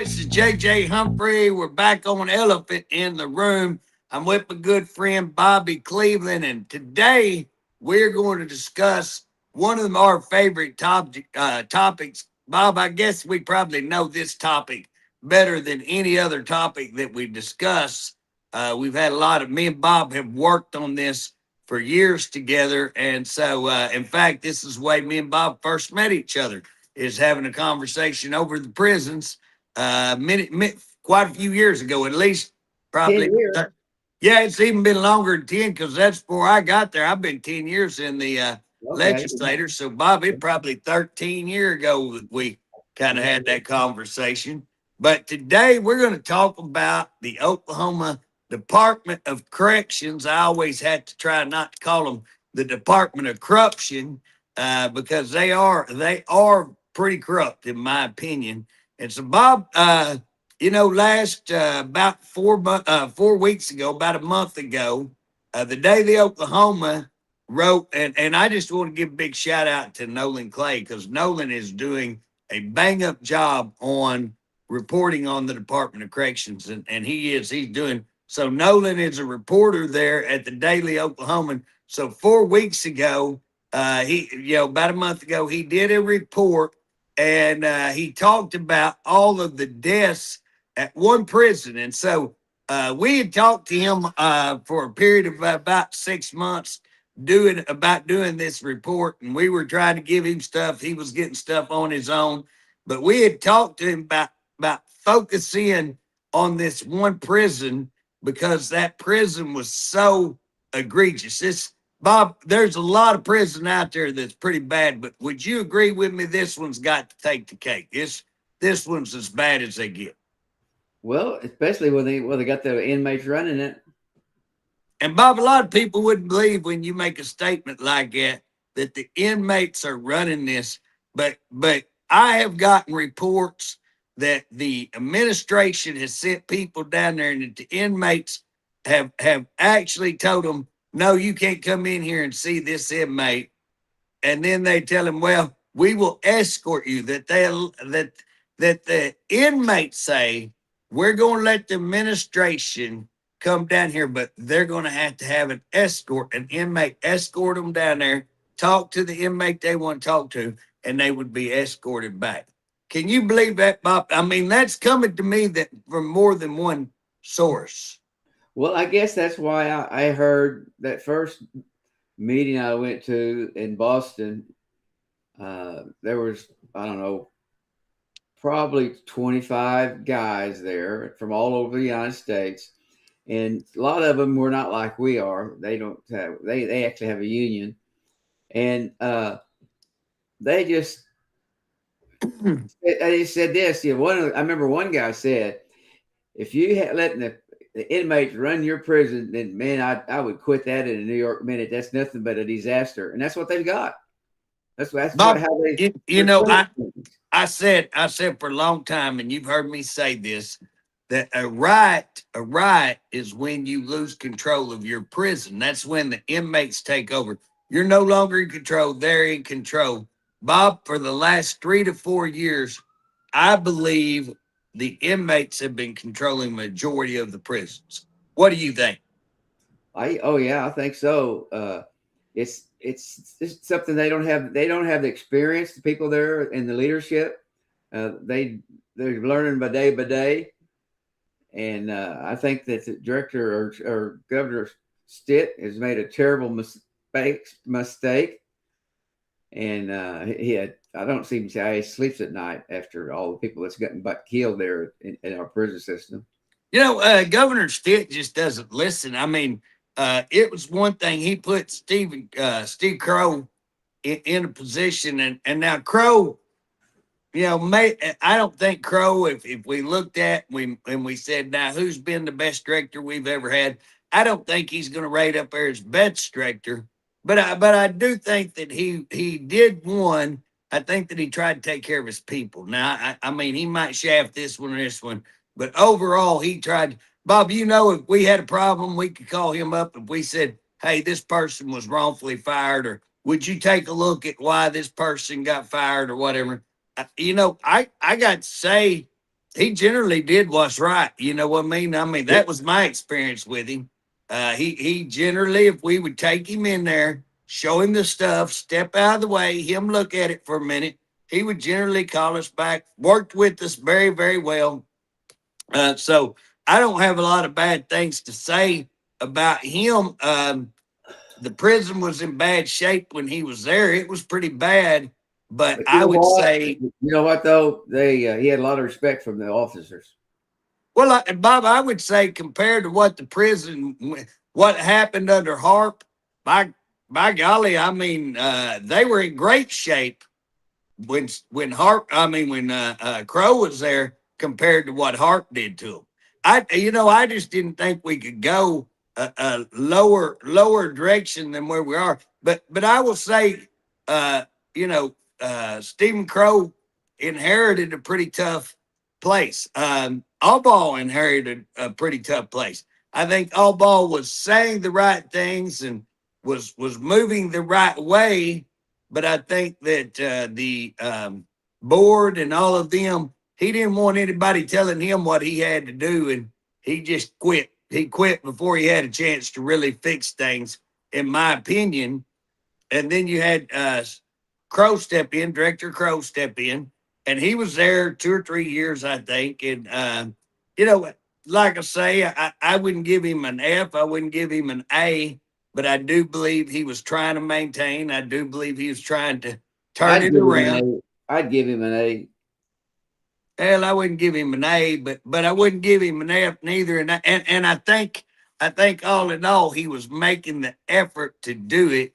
This is JJ Humphrey. We're back on Elephant in the Room. I'm with my good friend Bobby Cleveland, and today we're going to discuss one of our favorite topics. Bob, I guess we probably know this topic better than any other topic that we discuss. We've had a lot of me and Bob have worked on this for years together, and so in fact, this is the way me and Bob first met each other. Is having a conversation over the prisons quite a few years ago, at least 10 probably. years. Yeah, it's even been longer than 10 because that's before I got there. I've been 10 years in the Okay. legislature. So, Bob, it probably 13 years ago that we kind of had that conversation. But today we're going to talk about the Oklahoma Department of Corrections. I always had to try not to call them the Department of Corruption because they are pretty corrupt, in my opinion. And so, Bob, last about 4 weeks ago, about a month ago, the Daily Oklahoma wrote, and I just want to give a big shout out to Nolan Clay because Nolan is doing a bang up job on reporting on the Department of Corrections, and he's doing so. Nolan is a reporter there at the Daily Oklahoman. So 4 weeks ago, about a month ago, he did a report and he talked about all of the deaths at one prison. And so we had talked to him for a period of about 6 months doing this report, and we were trying to give him stuff. He was getting stuff on his own, but we had talked to him about focusing on this one prison because that prison was so egregious. Bob, there's a lot of prison out there that's pretty bad, but would you agree with me? This one's got to take the cake. This one's as bad as they get. Well, especially when they got the inmates running it. And Bob, a lot of people wouldn't believe when you make a statement like that the inmates are running this, but I have gotten reports that the administration has sent people down there and that the inmates have actually told them, no, you can't come in here and see this inmate. And then they tell him, well, we will escort you. That the inmates say, we're going to let the administration come down here, but they're going to have an escort, an inmate escort them down there, talk to the inmate they want to talk to, and they would be escorted back. Can you believe that, Bob? I mean, that's coming to me that from more than one source. Well, I guess that's why I heard that first meeting I went to in Boston. There was, I don't know, probably 25 guys there from all over the United States. And a lot of them were not like we are. They don't have, they actually have a union. And they just, they said this. You know, I remember one guy said, if you had let the inmates run your prison, then man, I would quit that in a New York minute. That's nothing but a disaster, and that's what they've got. That's Bob, how they. I said for a long time, and you've heard me say this, that a riot is when you lose control of your prison. That's when the inmates take over. You're no longer in control; they're in control. Bob, for the last 3 to 4 years, I believe the inmates have been controlling majority of the prisons. What do you think? I think so. It's something they don't have. They don't have the experience. The people there in the leadership, they're learning by day, and I think that the director or Governor Stitt has made a terrible mistake, and I don't see him say how he sleeps at night after all the people that's gotten killed there in our prison system. Governor Stitt just doesn't listen. I mean, it was one thing he put Steve Crow in a position, and now Crow, I don't think Crow. If we looked at and we said, now who's been the best director we've ever had, I don't think he's going to rate up there as best director. But I do think that he did one. I think that he tried to take care of his people. Now, I mean, he might shaft this one or this one, but overall, he tried. Bob, if we had a problem, we could call him up if we said, hey, this person was wrongfully fired, or would you take a look at why this person got fired or whatever? I got to say, he generally did what's right. You know what I mean? I mean, that was my experience with him. He generally, if we would take him in there, show him the stuff, step out of the way, him look at it for a minute, he would generally call us back, worked with us very, very well. So I don't have a lot of bad things to say about him. The prison was in bad shape when he was there. It was pretty bad, but But you I know would what? say, You know what though? He had a lot of respect from the officers. well, Bob, I would say compared to what the prison, what happened under Harp, by golly, I mean, they were in great shape when Harp, I mean, when Crow was there compared to what Harp did to him. I just didn't think we could go a lower direction than where we are. But I will say, uh, Stephen Crow inherited a pretty tough place. Allball inherited a pretty tough place. I think Allball was saying the right things and was moving the right way, but I think that the board and all of them, he didn't want anybody telling him what he had to do, and he just quit. He quit before he had a chance to really fix things, in my opinion. And then you had Crow step in, Director Crow step in, and he was there 2 or 3 years, I think. And you know, like I say, I wouldn't give him an F, I wouldn't give him an A, but I do believe he was trying to maintain. I do believe he was trying to turn I'd it give him an around. A. I'd give him an A. Hell, I wouldn't give him an A, but I wouldn't give him an F neither. And I think all in all, he was making the effort to do it.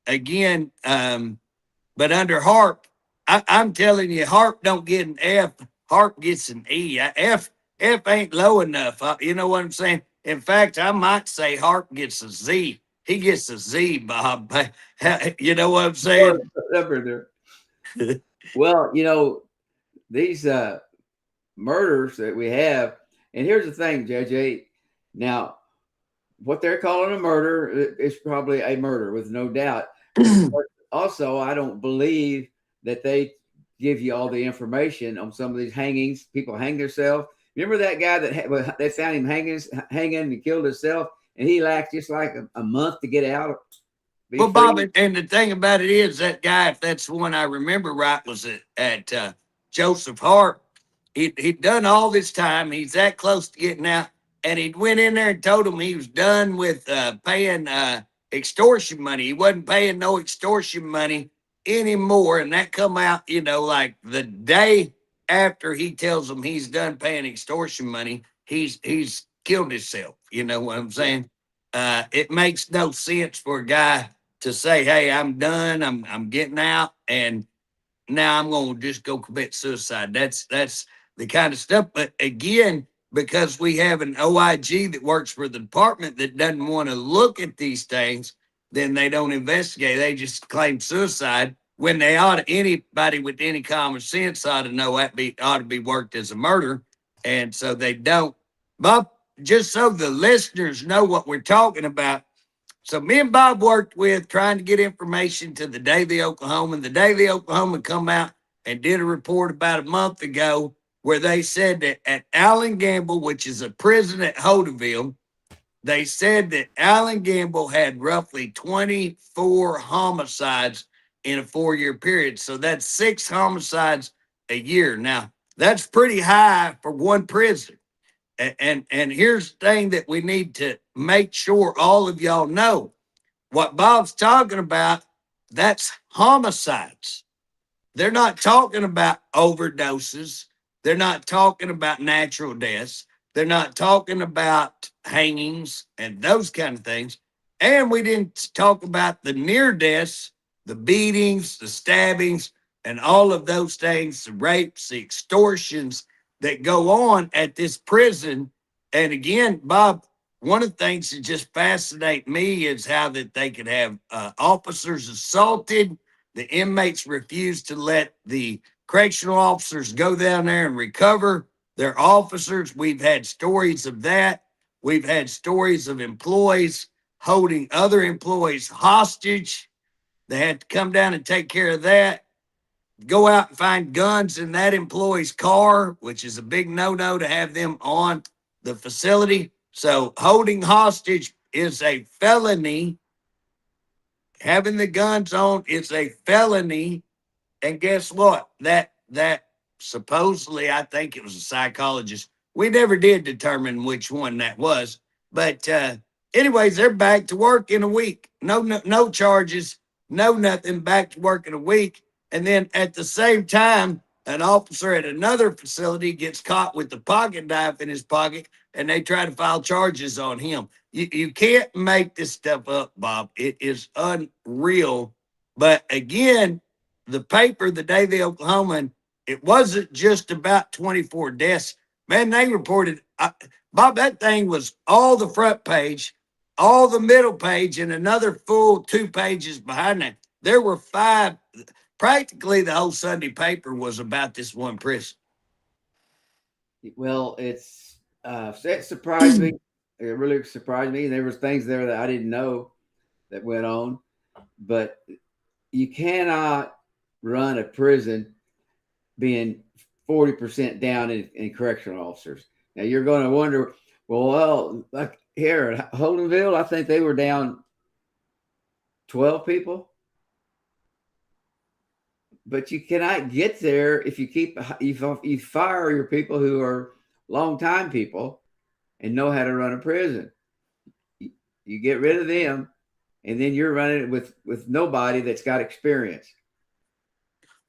Again, but under Harp, I'm telling you, Harp don't get an F. Harp gets an E. F ain't low enough. You know what I'm saying? In fact, I might say Harp gets a Z. He gets a Z, Bob. You know what I'm saying? Well, these murders that we have, and here's the thing, JJ. Now, what they're calling a murder is probably a murder with no doubt. But also, I don't believe that they give you all the information on some of these hangings. People hang themselves. Remember that guy that they found him hanging and killed himself, and he lacked just like a month to get out. Well, Bob, and the thing about it is that guy, if that's the one I remember right, was at Joseph Hart. He'd done all this time. He's that close to getting out, and he'd went in there and told him he was done with paying extortion money. He wasn't paying no extortion money anymore, and that come out, like the day after he tells them he's done paying extortion money. He's killed himself. You know what I'm saying? It makes no sense for a guy to say, "Hey, I'm done. I'm getting out, and now I'm going to just go commit suicide." That's the kind of stuff. But again, because we have an OIG that works for the department that doesn't want to look at these things, then they don't investigate. They just claim suicide when they ought to. Anybody with any common sense ought to know that ought to be worked as a murder, and so they don't. But just so the listeners know what we're talking about, so me and Bob worked with trying to get information to the Daily Oklahoman. The Daily Oklahoman come out and did a report about a month ago where they said that at Allen Gamble, which is a prison at Holdenville, they said that Allen Gamble had roughly 24 homicides in a 4-year period. So that's 6 homicides a year. Now, that's pretty high for one prison. And here's the thing that we need to make sure all of y'all know. What Bob's talking about, that's homicides. They're not talking about overdoses. They're not talking about natural deaths. They're not talking about hangings and those kind of things. And we didn't talk about the near deaths, the beatings, the stabbings, and all of those things, the rapes, the extortions that go on at this prison. And again, Bob, one of the things that just fascinate me is how that they could have officers assaulted. The inmates refuse to let the correctional officers go down there and recover their officers. We've had stories of that. We've had stories of employees holding other employees hostage. They had to come down and take care of that. go out and find guns in that employee's car, which is a big no-no to have them on the facility. So holding hostage is a felony. Having the guns on is a felony. And guess what? That supposedly, I think it was a psychologist. We never did determine which one that was. But anyways, they're back to work in a week. No charges, no nothing, back to work in a week. And then at the same time, an officer at another facility gets caught with the pocket knife in his pocket, and they try to file charges on him. You can't make this stuff up, Bob. It is unreal. But again, the paper, the Daily Oklahoman, it wasn't just about 24 deaths. Man, they reported, Bob, that thing was all the front page, all the middle page, and another full 2 pages behind that. There were 5, practically the whole Sunday paper was about this one prison. Well, it surprised me. It really surprised me. There was things there that I didn't know that went on, but you cannot run a prison being 40% down in correctional officers. Now you're going to wonder, well, like here at Holdenville, I think they were down 12 people. But you cannot get there if you fire your people who are long-time people and know how to run a prison. You get rid of them, and then you're running it with nobody that's got experience.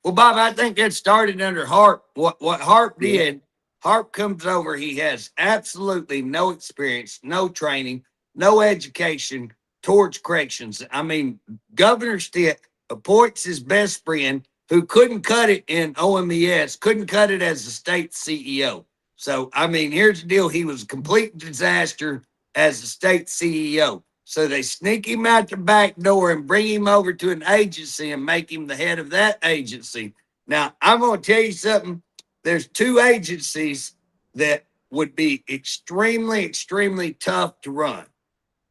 Well, Bob, I think that started under Harp. What Harp did, Harp comes over. He has absolutely no experience, no training, no education towards corrections. I mean, Governor Stitt appoints his best friend who couldn't cut it in OMES, couldn't cut it as the state CEO. So, I mean, here's the deal. He was a complete disaster as the state CEO. So they sneak him out the back door and bring him over to an agency and make him the head of that agency. Now, I'm going to tell you something. There's 2 agencies that would be extremely, extremely tough to run.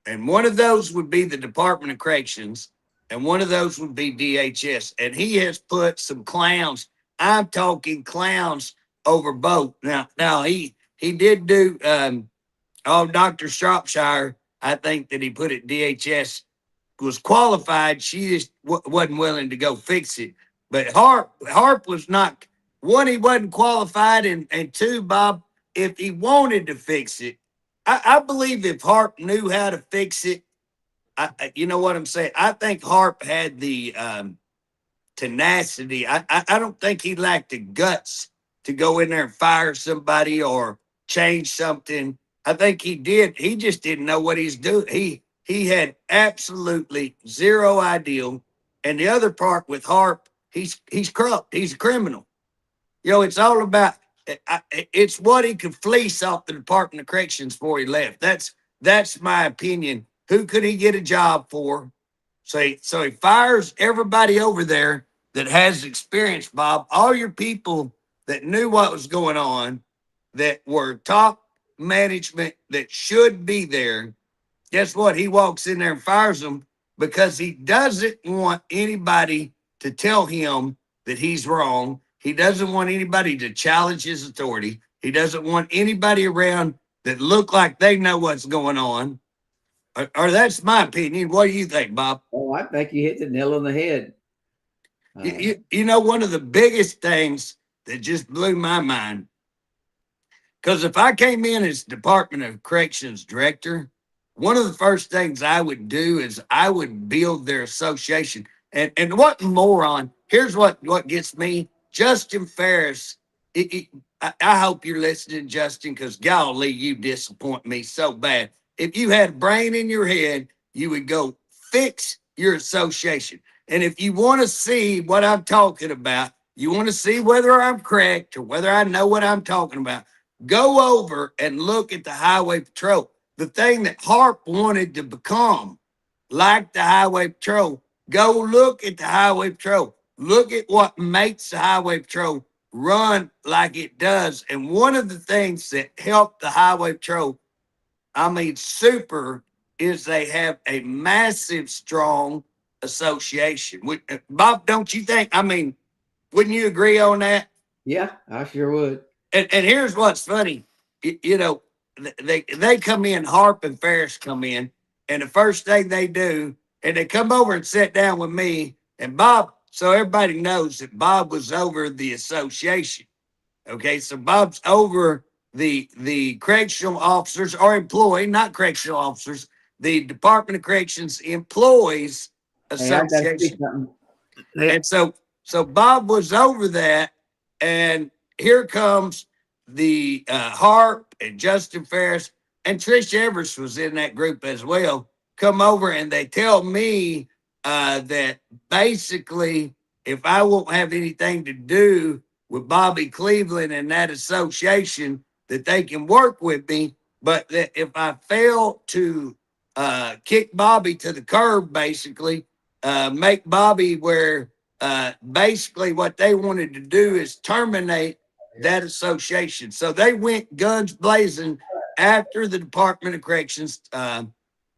And one of those would be the Department of Corrections, and one of those would be DHS. And he has put some clowns, I'm talking clowns, over both. Now he did do Dr. Shropshire. I think that he put it DHS was qualified. She just wasn't willing to go fix it. But Harp was not, one, he wasn't qualified, and 2, Bob, if he wanted to fix it, I believe if Harp knew how to fix it, you know what I'm saying? I think Harp had the tenacity. I don't think he lacked the guts to go in there and fire somebody or change something. I think he did. He just didn't know what he's doing. He had absolutely zero idea. And the other part with Harp, he's corrupt. He's a criminal. You know, it's all about, it's what he could fleece off the Department of Corrections before he left. That's my opinion. Who could he get a job for? So he fires everybody over there that has experience, Bob. All your people that knew what was going on, that were top management that should be there. Guess what? He walks in there and fires them because he doesn't want anybody to tell him that he's wrong. He doesn't want anybody to challenge his authority. He doesn't want anybody around that look like they know what's going on. Or that's my opinion. What do you think, Bob? Oh, I think you hit the nail on the head. You know, one of the biggest things that just blew my mind, because if I came in as Department of Corrections Director, one of the first things I would do is I would build their association. And what moron, here's what gets me. Justin Farris, I hope you're listening, Justin, because golly, you disappoint me so bad. If you had a brain in your head, you would go fix your association. And if you want to see what I'm talking about, you want to see whether I'm correct or whether I know what I'm talking about, go over and look at the Highway Patrol. The thing that Harp wanted to become, like the Highway Patrol, go look at the Highway Patrol. Look at what makes the Highway Patrol run like it does. And one of the things that helped the Highway Patrol, I mean, super, is they have a massive, strong association. Bob, don't you think? I mean, Wouldn't you agree on that? Yeah, I sure would. And here's what's funny. You know, they come in, Harp and Farris come in, and the first thing they do, and they come over and sit down with me and Bob. So everybody knows that Bob was over the association. Okay, so Bob's over the correctional officers or employee, not correctional officers, the Department of Corrections Employees Hey, I got to see Association. something. And so Bob was over that, and here comes the Harp and Justin Farris and Trish Evers was in that group as well. Come over and they tell me that basically if I won't have anything to do with Bobby Cleveland and that association, that they can work with me, but that if I fail to kick Bobby to the curb, basically make Bobby where basically what they wanted to do is terminate that association. So they went guns blazing after the Department of Corrections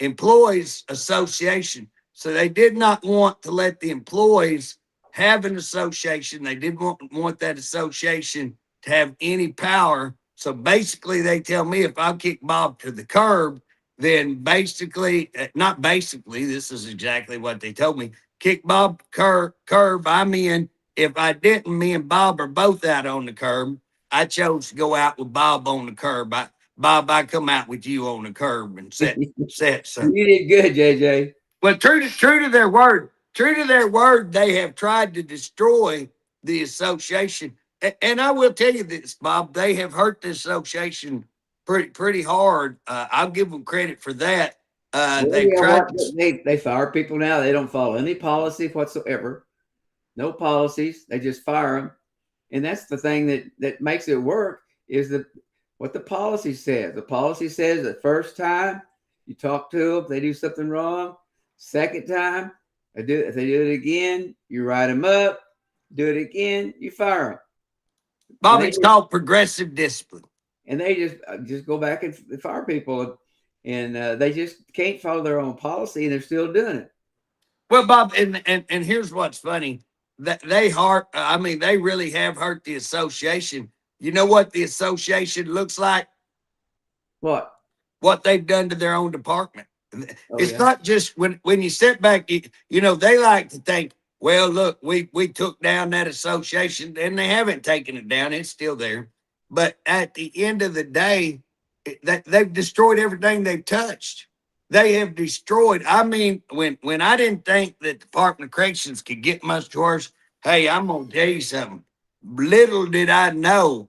Employees Association. So they did not want to let the employees have an association. They didn't want that association to have any power. So basically, they tell me if I kick Bob to the curb, then basically, not basically, this is exactly what they told me. Kick Bob curb, I'm in. If I didn't, me and Bob are both out on the curb. I chose to go out with Bob on the curb. Bob, I come out with you on the curb and set. So You did good, JJ. well, true to their word. True to their word, they have tried to destroy the association. And I will tell you this, Bob, they have hurt the association pretty hard. I'll give them credit for that. Well, They've yeah, tried they fire people now. They don't follow any policy whatsoever. No policies. They just fire them. And that's the thing that makes it work is what the policy says. The policy says the first time you talk to them, they do something wrong. Second time, if they do it again, you write them up. Do it again, you fire them. Bob, it's called progressive discipline. And they just go back and fire people, and they just can't follow their own policy, and they're still doing it. Well, Bob, and here's what's funny. That they really have hurt the association. You know what the association looks like? What? What they've done to their own department. It's yeah. not just when you step back, you know, they like to think, well, look, we took down that association, and they haven't taken it down. It's still there. But at the end of the day, they've destroyed everything they've touched. They have destroyed. I mean, when I didn't think that Department of Corrections could get much worse, hey, I'm gonna tell you something. Little did I know,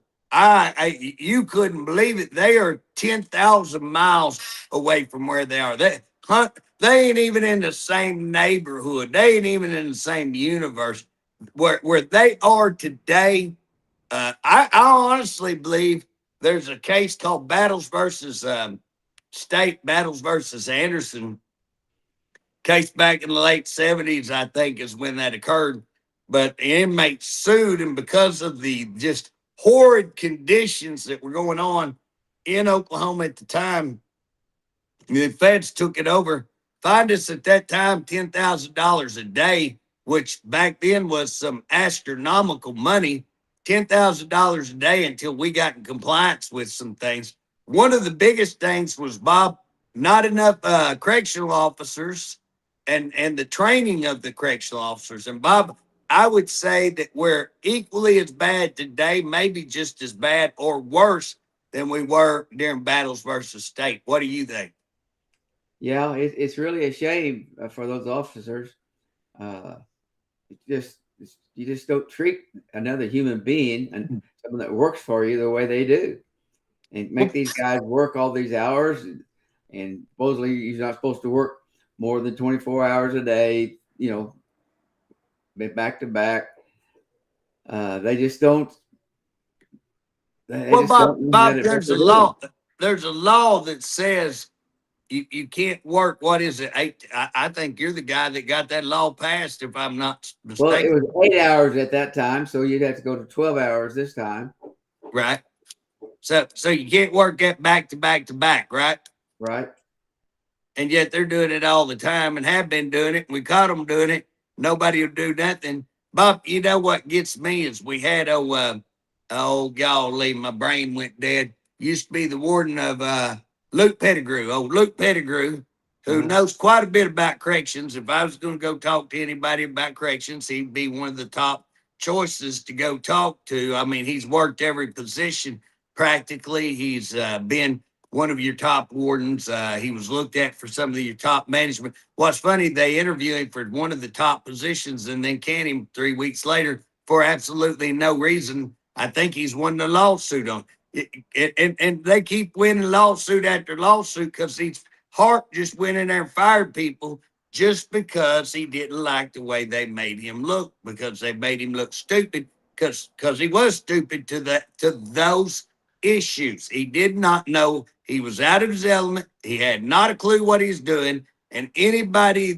you couldn't believe it. They are 10,000 miles away from where they are. They ain't even in the same neighborhood. They ain't even in the same universe where they are today. I honestly believe there's a case called Battles versus State Battles versus Anderson case back in the late 70s, I think, is when that occurred. But the inmates sued, and because of the just horrid conditions that were going on in Oklahoma at the time, the feds took it over, fined us at that time $10,000 a day, which back then was some astronomical money, $10,000 a day until we got in compliance with some things. One of the biggest things was, Bob, not enough correctional officers and the training of the correctional officers. And Bob, I would say that we're equally as bad today, maybe just as bad or worse than we were during Battles versus State. What do you think? Yeah, it's really a shame for those officers. You just don't treat another human being and someone that works for you the way they do, and make these guys work all these hours. And supposedly you're not supposed to work more than 24 hours a day. You know, back to back. They just don't. Well, Bob, there's a law. There's a law that says you can't work. What is it? I think you're the guy that got that law passed, if I'm not mistaken. Well, it was 8 hours at that time, so you'd have to go to 12 hours this time. Right. So you can't work that back to back to back, right? Right. And yet they're doing it all the time and have been doing it. We caught them doing it. Nobody will do nothing. Bob, you know what gets me is we had golly, my brain went dead. Used to be the warden of Luke Pettigrew, old Luke Pettigrew, who Uh-huh. knows quite a bit about corrections. If I was going to go talk to anybody about corrections, he'd be one of the top choices to go talk to. I mean, he's worked every position practically. He's been one of your top wardens. He was looked at for some of your top management. What's funny, they interview him for one of the top positions and then can him 3 weeks later for absolutely no reason. I think he's won the lawsuit on it. And they keep winning lawsuit after lawsuit because he's Hart just went in there and fired people just because he didn't like the way they made him look, because they made him look stupid, because he was stupid to those issues. He did not know, he was out of his element. He had not a clue what he's doing. And anybody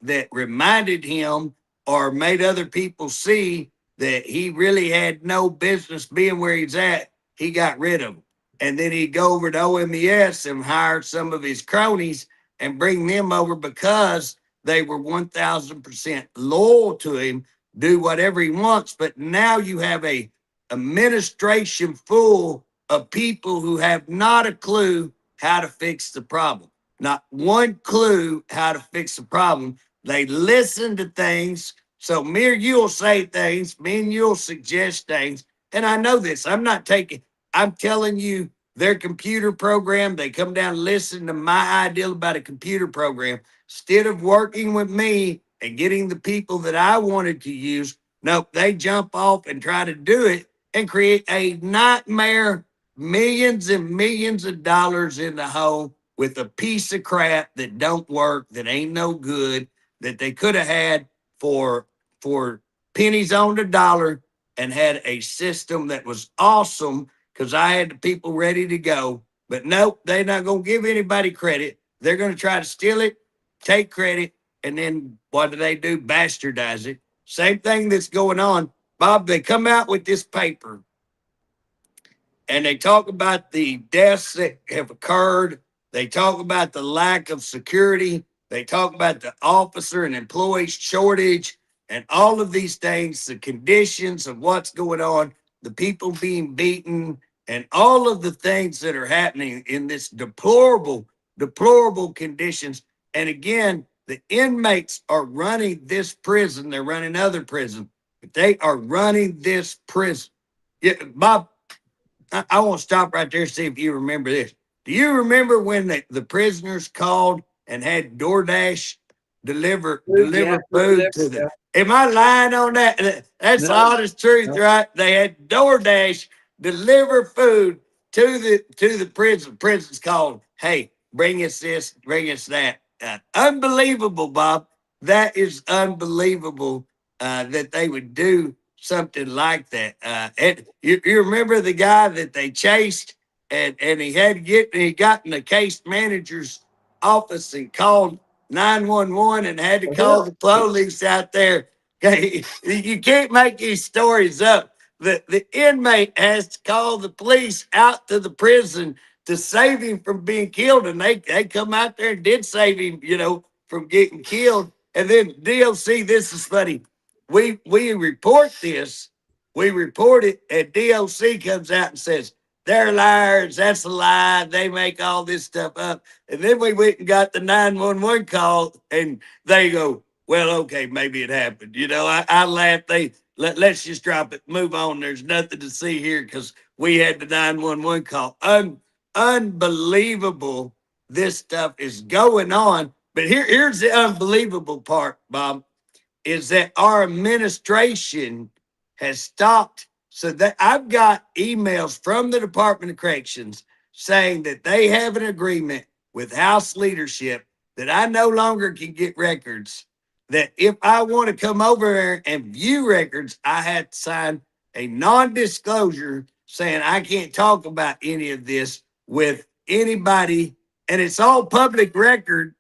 that reminded him or made other people see that he really had no business being where he's at, he got rid of them. And then he'd go over to OMES and hire some of his cronies and bring them over because they were 1,000% loyal to him, do whatever he wants. But now you have a administration full of people who have not a clue how to fix the problem. Not one clue how to fix the problem. They listen to things. So me or you'll say things, me and you'll suggest things. And I know this. I'm telling you, their computer program, they come down and listen to my idea about a computer program. Instead of working with me and getting the people that I wanted to use, nope, they jump off and try to do it and create a nightmare, millions and millions of dollars in the hole with a piece of crap that don't work, that ain't no good, that they could have had for pennies on the dollar and had a system that was awesome because I had the people ready to go. But nope, they're not going to give anybody credit. They're going to try to steal it, take credit, and then what do? Bastardize it. Same thing that's going on. Bob, they come out with this paper and they talk about the deaths that have occurred. They talk about the lack of security. They talk about the officer and employee shortage and all of these things, the conditions of what's going on, the people being beaten, and all of the things that are happening in this deplorable conditions. And again, the inmates are running this prison. They're running other prisons, but they are running this prison. Yeah, Bob, I want to stop right there and see if you remember this. Do you remember when the prisoners called and had DoorDash deliver Yeah, food to them? Am I lying on that? That's the honest truth, no. right? They had DoorDash deliver food to the prison. Prisons called, hey, bring us this, bring us that. Unbelievable, Bob. That is unbelievable that they would do something like that. And you remember the guy that they chased and he got in the case manager's office and called 911 and had to call the police out there. Okay, you can't make these stories up. The inmate has to call the police out to the prison to save him from being killed. And they come out there and did save him, from getting killed. And then DOC, this is funny. We report this, we report it, and DOC comes out and says, they're liars, that's a lie, they make all this stuff up. And then we went and got the 911 call, and they go, well, okay, maybe it happened. I laughed. Let's just drop it, move on. There's nothing to see here because we had the 911 call. Unbelievable this stuff is going on. But here's the unbelievable part, Bob, is that our administration has stopped. So that I've got emails from the Department of Corrections saying that they have an agreement with House leadership that I no longer can get records. That if I want to come over there and view records, I have to sign a non-disclosure saying I can't talk about any of this with anybody. And it's all public record.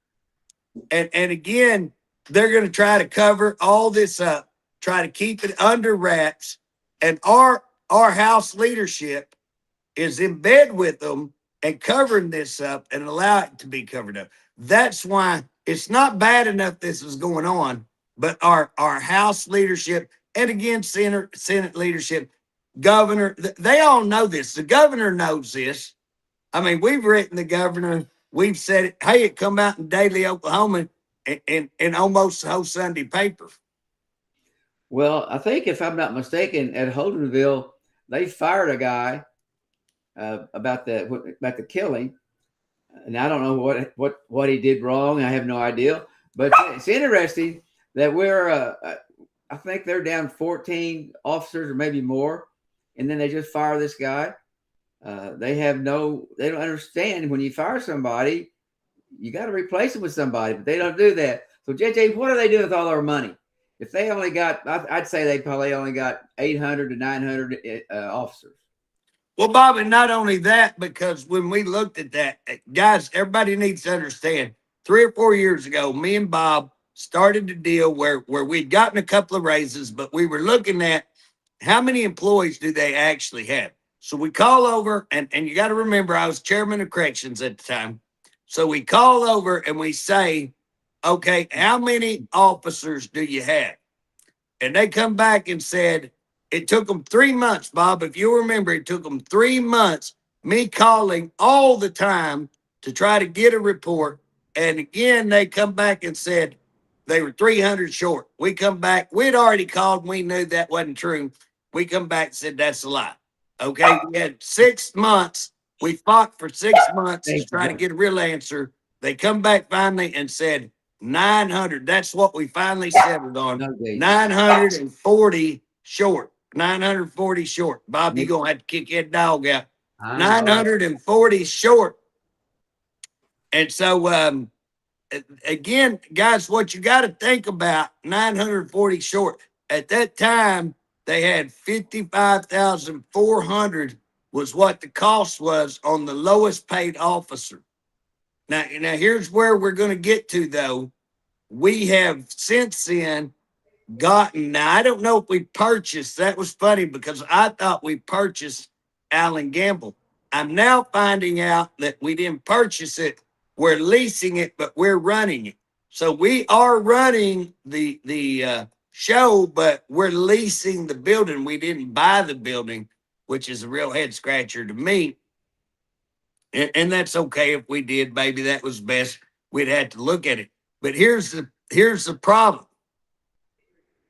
And again, they're going to try to cover all this up, try to keep it under wraps. And our House leadership is in bed with them and covering this up and allow it to be covered up. That's why it's not bad enough this is going on, but our House leadership and again, Senate leadership, governor, they all know this. The governor knows this. I mean, we've written the governor, we've said it. Hey, it come out in Daily Oklahoman and almost the whole Sunday paper. Well, I think if I'm not mistaken, at Holdenville, they fired a guy about the killing, and I don't know what he did wrong. I have no idea. But it's interesting that I think they're down 14 officers or maybe more, and then they just fire this guy. They don't understand when you fire somebody, you got to replace them with somebody, but they don't do that. So JJ, what are they doing with all our money? If they only got, I'd say they probably only got 800 to 900 officers. Well, Bob, and not only that, because when we looked at that, guys, everybody needs to understand 3 or 4 years ago, me and Bob started a deal where we'd gotten a couple of raises, but we were looking at how many employees do they actually have. So we call over, and you got to remember, I was chairman of corrections at the time. So we call over and we say, okay, how many officers do you have? And they come back and said, it took them 3 months, Bob. If you remember, it took them 3 months, me calling all the time to try to get a report. And again, they come back and said they were 300 short. We come back. We'd already called. And we knew that wasn't true. We come back and said, that's a lie. Okay. We had 6 months. We fought for 6 months to try to get a real answer. They come back finally and said 900. That's what we finally settled on. 940 short. 940 short. Bob, you're going to have to kick that dog out. 940 short. And so, again, guys, what you got to think about, 940 short. At that time, they had 55,400 was what the cost was on the lowest paid officer. Now here's where we're going to get to, though. We have since then gotten, now I don't know if we purchased, that was funny because I thought we purchased Allen Gamble. I'm now finding out that we didn't purchase it. We're leasing it, but we're running it. So we are running the show, but we're leasing the building. We didn't buy the building, which is a real head scratcher to me. And that's okay if we did. Maybe that was best. We'd have to look at it. But here's the problem.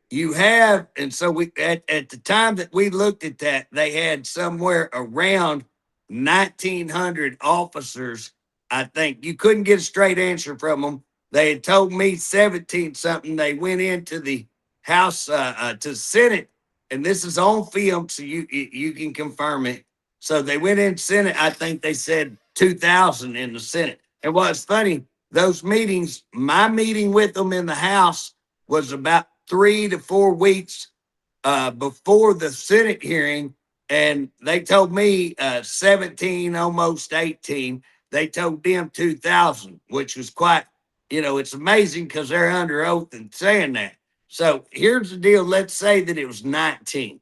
You have, and so we at the time that we looked at that, they had somewhere around 1,900 officers. I think you couldn't get a straight answer from them. They had told me 17 something. They went into the House to the Senate, and this is on film, so you can confirm it. So they went in Senate. I think they said 2,000 in the Senate. And what's funny, those meetings, my meeting with them in the House was about 3 to 4 weeks before the Senate hearing, and they told me 17, almost 18. They told them 2,000, which was quite, it's amazing because they're under oath and saying that. So here's the deal. Let's say that it was 19.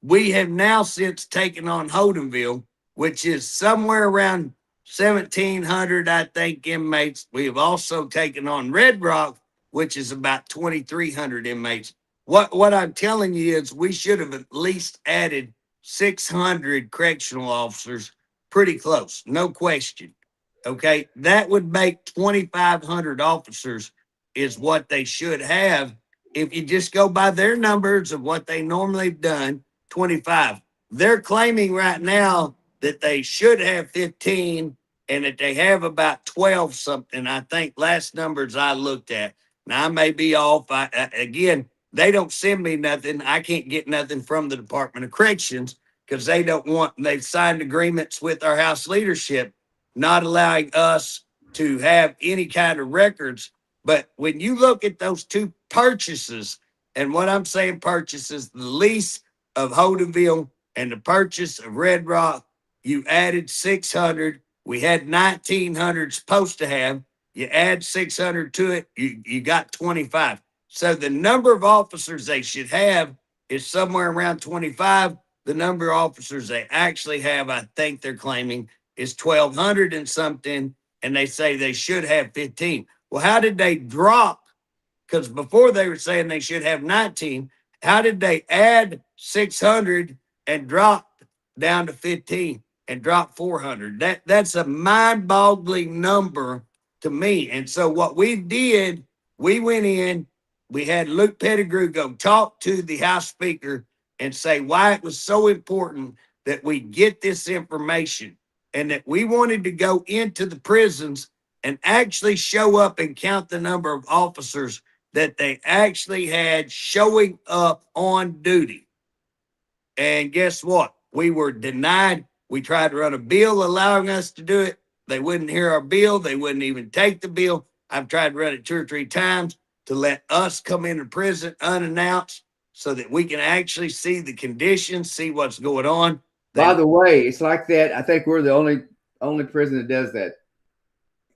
We have now since taken on Holdenville, which is somewhere around 1,700, I think, inmates. We have also taken on Red Rock, which is about 2,300 inmates. What I'm telling you is we should have at least added 600 correctional officers, pretty close, no question. Okay, that would make 2,500 officers is what they should have. If you just go by their numbers of what they normally have done, 25. They're claiming right now that they should have 15 and that they have about 12 something. I think last numbers I looked at. Now, I may be off. Again, they don't send me nothing. I can't get nothing from the Department of Corrections because they've signed agreements with our House leadership, not allowing us to have any kind of records. But when you look at those two purchases, and what I'm saying purchases, the lease of Holdenville and the purchase of Red Rock, you added 600. We had 1,900 supposed to have. You add 600 to it, you got 25. So the number of officers they should have is somewhere around 25. The number of officers they actually have, I think they're claiming, is 1,200 and something, and they say they should have 15. Well, how did they drop Because before they were saying they should have 19. How did they add 600 and drop down to 15 and drop 400? That's a mind-boggling number to me. And so what we did, we went in, we had Luke Pettigrew go talk to the House Speaker and say why it was so important that we get this information, and that we wanted to go into the prisons and actually show up and count the number of officers that they actually had showing up on duty. And guess what? We were denied. We tried to run a bill allowing us to do it. They wouldn't hear our bill. They wouldn't even take the bill. I've tried to run it 2 or 3 times to let us come into prison unannounced so that we can actually see the conditions, see what's going on. By the way, it's like that. I think we're the only prison that does that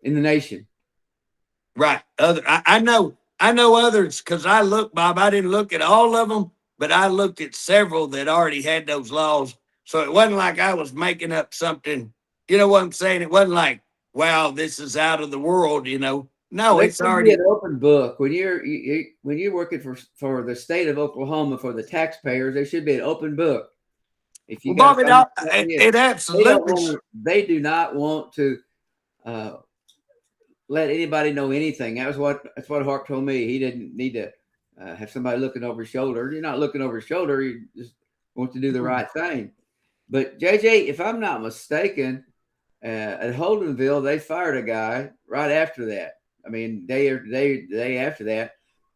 in the nation. Right. I know others because I looked, Bob. I didn't look at all of them, but I looked at several that already had those laws. So it wasn't like I was making up something. You know what I'm saying? It wasn't like, wow, this is out of the world. No, well, it's already an open book. When you're working for the state of Oklahoma for the taxpayers, there should be an open book. If you Bob, it absolutely. They do not want to let anybody know anything. That's what Hart told me. He didn't need to have somebody looking over his shoulder. You're not looking over his shoulder. You just want to do the right thing. But JJ, if I'm not mistaken, at Holdenville, they fired a guy right after that. I mean, day after that,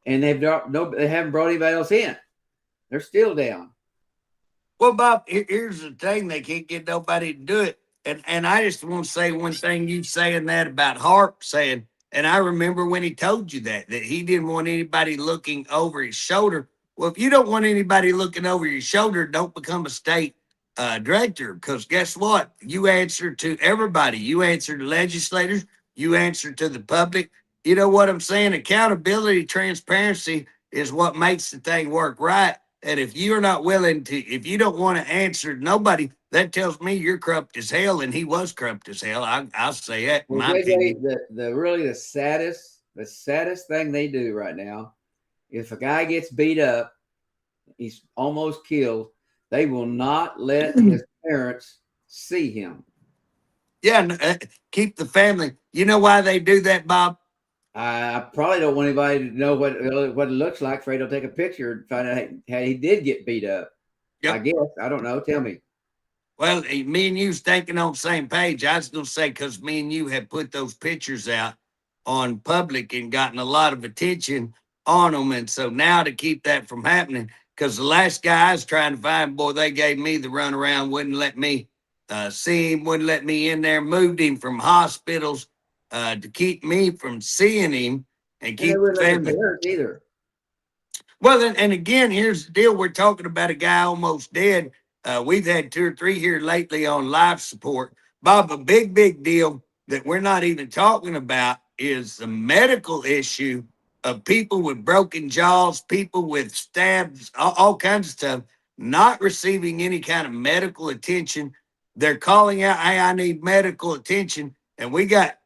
and they haven't brought anybody else in. They're still down. Well, Bob, here's the thing: they can't get nobody to do it. And I just want to say one thing. You saying that about Harp saying, and I remember when he told you that he didn't want anybody looking over his shoulder. Well, if you don't want anybody looking over your shoulder, don't become a state director, because guess what? You answer to everybody. You answer to legislators. You answer to the public. You know what I'm saying? Accountability, transparency is what makes the thing work right. And if you're not willing to, if you don't want to answer nobody, that tells me you're corrupt as hell, and he was corrupt as hell. I'll say that. Well, my opinion. The saddest thing they do right now, if a guy gets beat up, he's almost killed, they will not let his parents see him. Yeah, keep the family. You know why they do that, Bob? I probably don't want anybody to know what it looks like. Afraid they'll take a picture and find out how he did get beat up. Yep. I guess. I don't know. Tell me. Well, me and you's thinking on the same page. I was going to say, because me and you have put those pictures out on public and gotten a lot of attention on them. And so now to keep that from happening, because the last guy I was trying to find, boy, they gave me the runaround, wouldn't let me see him, wouldn't let me in there, moved him from hospitals to keep me from seeing him and keep the family. Either. Well, and again, here's the deal. We're talking about a guy almost dead. We've had 2 or 3 here lately on life support. Bob, a big deal that we're not even talking about is the medical issue of people with broken jaws, people with stabs, all kinds of stuff, not receiving any kind of medical attention. They're calling out, hey, I need medical attention. And we got,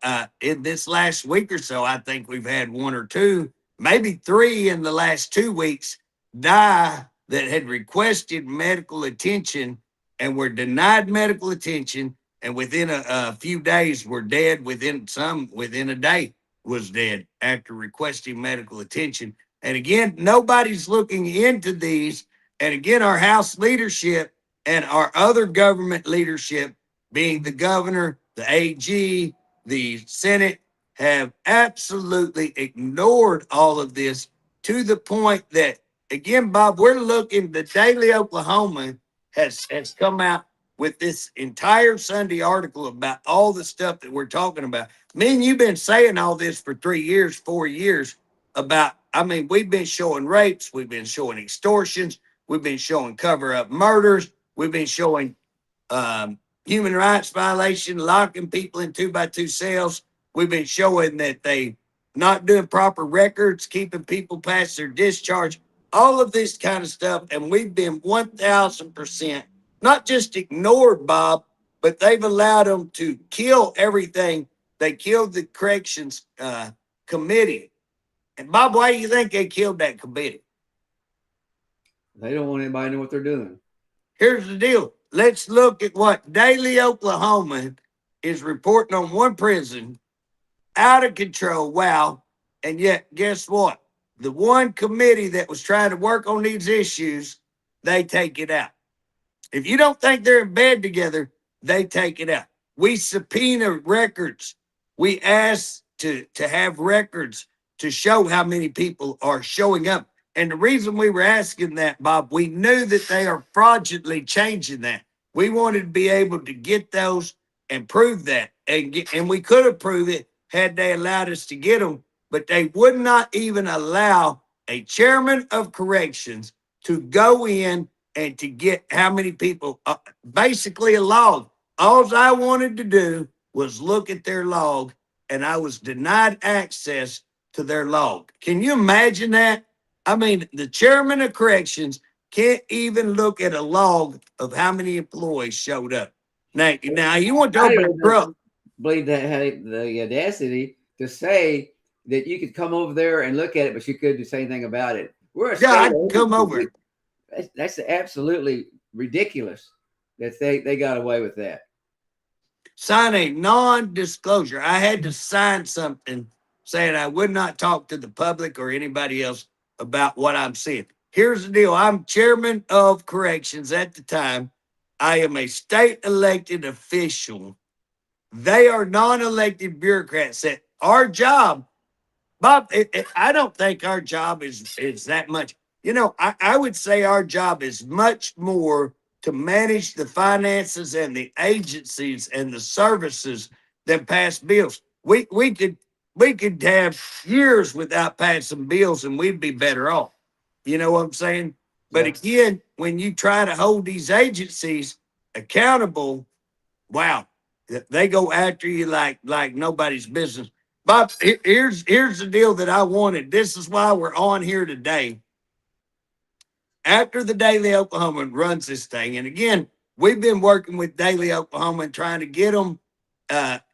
in this last week or so, I think we've had 1 or 2, maybe 3 in the last 2 weeks die that had requested medical attention and were denied medical attention. And within a few days were dead, within a day was dead after requesting medical attention. And again, nobody's looking into these. And again, our House leadership and our other government leadership, being the governor, the AG, the Senate, have absolutely ignored all of this to the point that, again, Bob, we're looking, the Daily Oklahoman has come out with this entire Sunday article about all the stuff that we're talking about. Me and you've been saying all this for 3 years, 4 years about, I mean, we've been showing rapes, we've been showing extortions, we've been showing cover-up murders, we've been showing human rights violation, locking people in 2x2 cells. We've been showing that they not doing proper records, keeping people past their discharge, all of this kind of stuff. And we've been 1,000% not just ignored, Bob, but they've allowed them to kill everything. They killed the corrections committee. And Bob, why do you think they killed that committee? They don't want anybody to know what they're doing. Here's the deal. Let's look at what Daily Oklahoman is reporting on one prison out of control. Wow. And yet, guess what? The one committee that was trying to work on these issues, they take it out. If you don't think they're in bed together, they take it out. We subpoena records. We ask to have records to show how many people are showing up. And the reason we were asking that, Bob, we knew that they are fraudulently changing that. We wanted to be able to get those and prove that. And we could have proved it had they allowed us to get them, but they would not even allow a chairman of corrections to go in and to get how many people, basically a log. All I wanted to do was look at their log, and I was denied access to their log. Can you imagine that? I mean, the chairman of corrections can't even look at a log of how many employees showed up. Now you want to open a truck. Believe that had the audacity to say that you could come over there and look at it, but you couldn't say anything about it. We're a state. Yeah, I'd come over. That's absolutely ridiculous that they got away with that. Sign a non-disclosure. I had to sign something saying I would not talk to the public or anybody else about what I'm seeing. Here's the deal. I'm chairman of corrections at the time. I am a state elected official. They are non-elected bureaucrats. That our job, Bob, I don't think our job is that much. You know, I would say our job is much more to manage the finances and the agencies and the services than pass bills. We could have years without passing bills and we'd be better off. You know what I'm saying? But again, when you try to hold these agencies accountable, wow, they go after you like nobody's business. Bob, here's the deal that I wanted. This is why we're on here today. After the Daily Oklahoman runs this thing, and again, we've been working with Daily Oklahoman trying to get them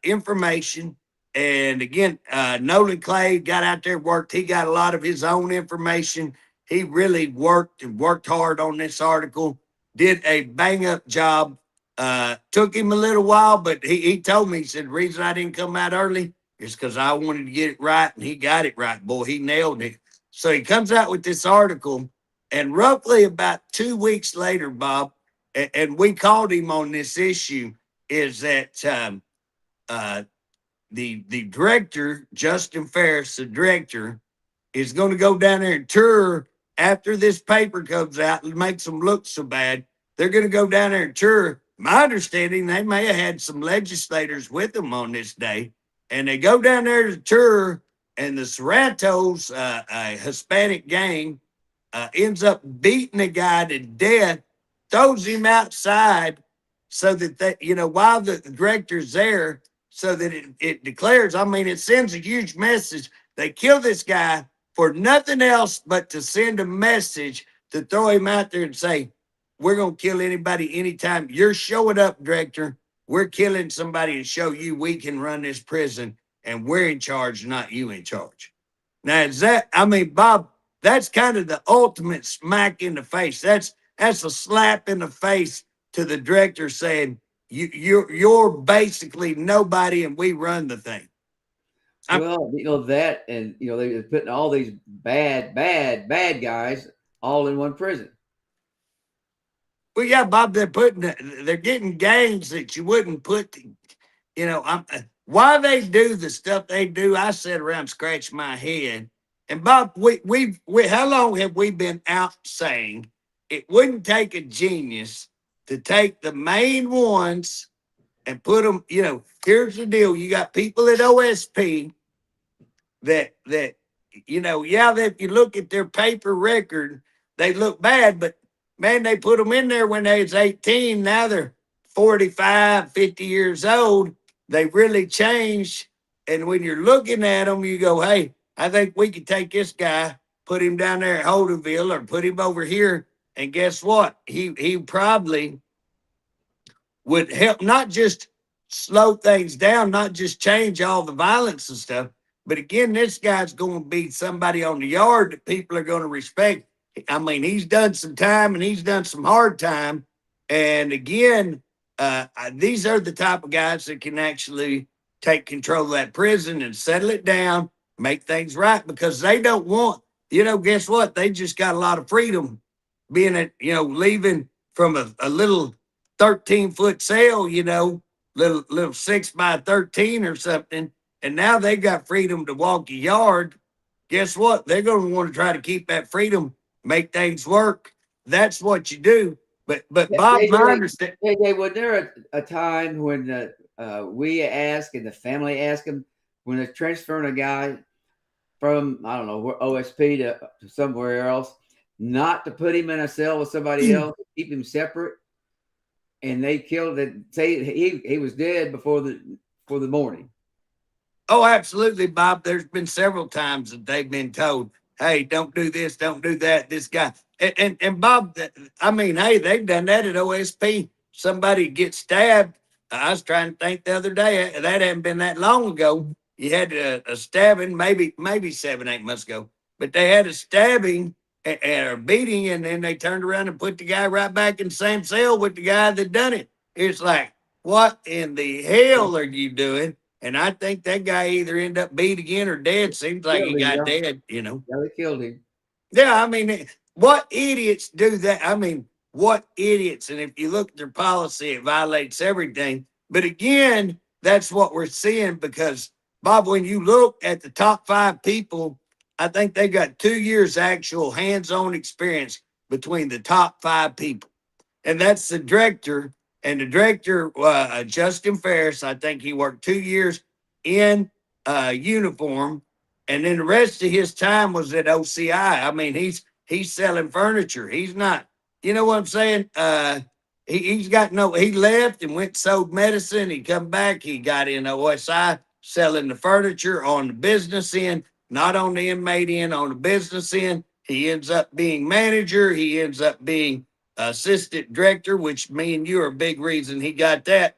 information. And again, Nolan Clay got out there, worked. He got a lot of his own information. He really worked hard on this article, did a bang up job. Took him a little while, but he told me, he said, the reason I didn't come out early is because I wanted to get it right, and he got it right. Boy, he nailed it. So he comes out with this article, and roughly about 2 weeks later, Bob, and we called him on this issue, is that the director, Justin Farris, the director, is going to go down there and tour after this paper comes out and makes them look so bad. They're going to go down there and tour. My understanding, they may have had some legislators with them on this day, and they go down there to tour, and the Sorrentos, a Hispanic gang, ends up beating a guy to death, throws him outside so that they, while the director's there, so that it declares, I mean, it sends a huge message. They kill this guy for nothing else but to send a message to throw him out there and say, we're going to kill anybody anytime you're showing up, director. We're killing somebody to show you we can run this prison, and we're in charge, not you in charge. Now, is that, I mean, Bob, that's kind of the ultimate smack in the face. That's a slap in the face to the director saying, you're basically nobody and we run the thing. Well, that, and they're putting all these bad guys all in one prison. Well, yeah, Bob, they're getting gangs that you wouldn't put, why they do the stuff they do. I sit around, scratch my head. And Bob, we how long have we been out saying it wouldn't take a genius to take the main ones and put them, here's the deal. You got people at OSP that if you look at their paper record, they look bad, but man, they put them in there when they was 18. Now they're 45, 50 years old. They really changed. And when you're looking at them, you go, hey, I think we could take this guy, put him down there at Holdenville or put him over here. And guess what? He probably would help not just slow things down, not just change all the violence and stuff, But again, this guy's going to be somebody on the yard that people are going to respect. I mean, he's done some time and he's done some hard time. And again, these are the type of guys that can actually take control of that prison and settle it down, make things right, because they don't want, guess what? They just got a lot of freedom being leaving from a little 13-foot cell, little 6 by 13 or something. And now they got freedom to walk a yard. Guess what? They're going to want to try to keep that freedom, make things work. That's what you do. But Bob, my understanding. Was there a time when we asked and the family asked him when they're transferring a guy from, I don't know, OSP to somewhere else, not to put him in a cell with somebody else, keep him separate? And they killed it. Say he was dead before the morning. Oh, absolutely, Bob. There's been several times that they've been told, hey, don't do this, don't do that. This guy. And Bob, I mean, hey, they've done that at OSP. Somebody gets stabbed. I was trying to think the other day, that hadn't been that long ago. You had a stabbing, maybe 7-8 months ago, but they had a stabbing and a beating, and then they turned around and put the guy right back in the same cell with the guy that done it. It's like, what in the hell are you doing? And I think that guy either ended up beat again or dead. Seems like he got dead, Yeah, they killed him. Yeah, I mean, what idiots do that? I mean, what idiots? And if you look at their policy, it violates everything. But again, that's what we're seeing because, Bob, when you look at the top 5 people, I think they got 2 years actual hands-on experience between the top 5 people. And that's the director. And the director, Justin Farris, I think he worked 2 years in uniform. And then the rest of his time was at OCI. I mean, he's selling furniture. He's not, you know what I'm saying? He left and went and sold medicine. He come back. He got in OSI selling the furniture on the business end, not on the inmate end, on the business end. He ends up being manager. He ends up being assistant director, which me and you are a big reason he got that.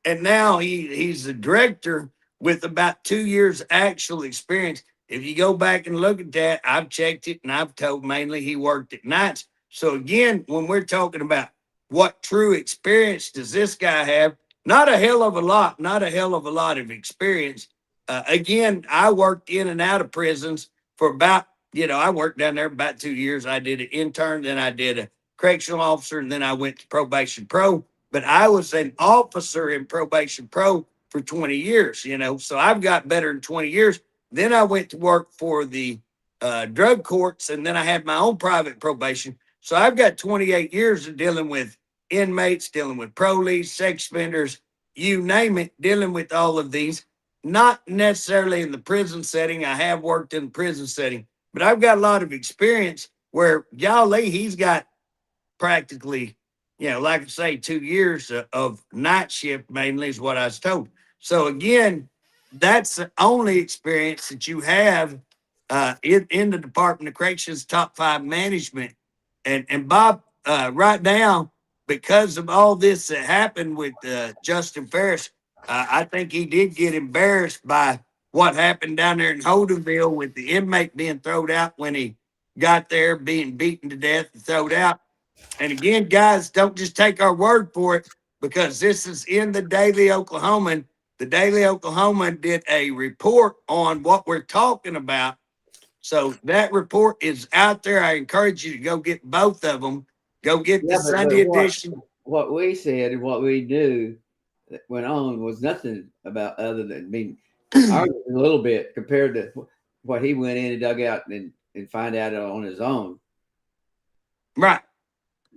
And now he's the director with about 2 years actual experience. If you go back and look at that, I've checked it and I've told mainly he worked at nights. So again, when we're talking about what true experience does this guy have, not a hell of a lot of experience. Again, I worked in and out of prisons for about, I worked down there about 2 years. I did an intern, then I did a correctional officer, and then I went to probation pro. But I was an officer in probation pro for 20 years, so I've got better than 20 years. Then I went to work for the drug courts, and then I had my own private probation. So I've got 28 years of dealing with inmates, dealing with parolees, sex offenders, you name it, dealing with all of these. Not necessarily in the prison setting. I have worked in the prison setting, but I've got a lot of experience where, golly, he's got practically, like I say, 2 years of night shift mainly is what I was told. So again, that's the only experience that you have in the Department of Corrections top 5 management. And Bob, right now, because of all this that happened with Justin Farris, I think he did get embarrassed by what happened down there in Holdenville with the inmate being thrown out when he got there, being beaten to death and thrown out. And again, guys, don't just take our word for it, because this is in the Daily Oklahoman. The Daily Oklahoman did a report on what we're talking about. So that report is out there. I encourage you to go get both of them. Go get the Sunday edition. What we said and what we do that went on was nothing about other than being a little bit compared to what he went in and dug out and find out on his own. Right.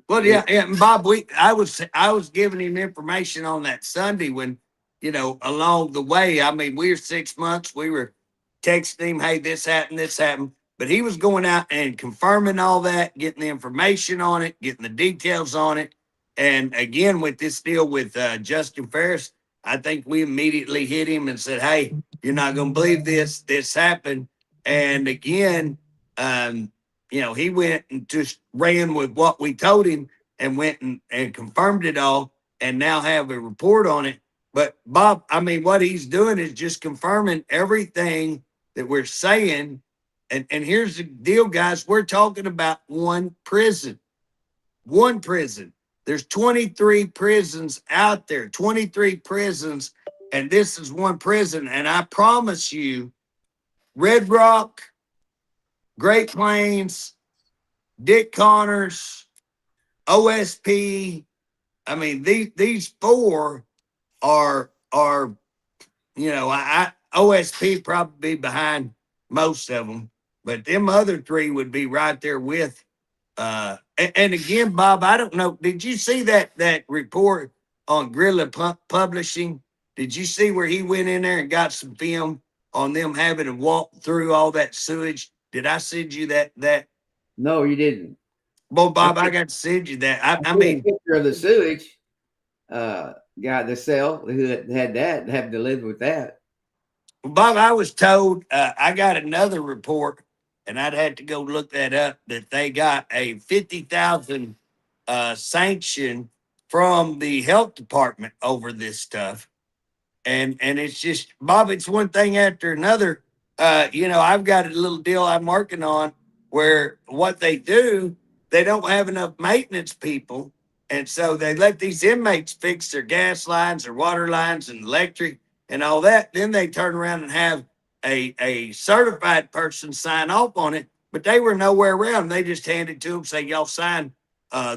Well, yeah, and Bob, I was giving him information on that Sunday when, along the way. I mean, we were 6 months. We were texting him, hey, this happened. But he was going out and confirming all that, getting the information on it, getting the details on it. And again, with this deal with Justin Farris, I think we immediately hit him and said, hey, you're not going to believe this. This happened. And again, he went and just ran with what we told him and went and confirmed it all and now have a report on it. But Bob, I mean, what he's doing is just confirming everything that we're saying, and here's the deal, guys, we're talking about one prison. One prison. There's 23 prisons out there, 23 prisons, and this is one prison. And I promise you, Red Rock, Great Plains, Dick Connors, OSP. I mean, these four are OSP probably behind most of them, but them other three would be right there with. And again, Bob, I don't know. Did you see that report on Guerrilla Publishing? Did you see where he went in there and got some film on them having to walk through all that sewage? Did I send you that? No, you didn't. Well, Bob, I got to send you that. I mean, a picture of the sewage guy, the cell who had that, having to live with that. Well, Bob, I was told I got another report, and I'd had to go look that up, that they got a 50,000 sanction from the health department over this stuff. And it's just, Bob, it's one thing after another. I've got a little deal I'm working on where what they do, they don't have enough maintenance people. And so they let these inmates fix their gas lines, their water lines, and electric and all that. Then they turn around and have a certified person sign off on it, but they were nowhere around. They just handed it to them, say, y'all sign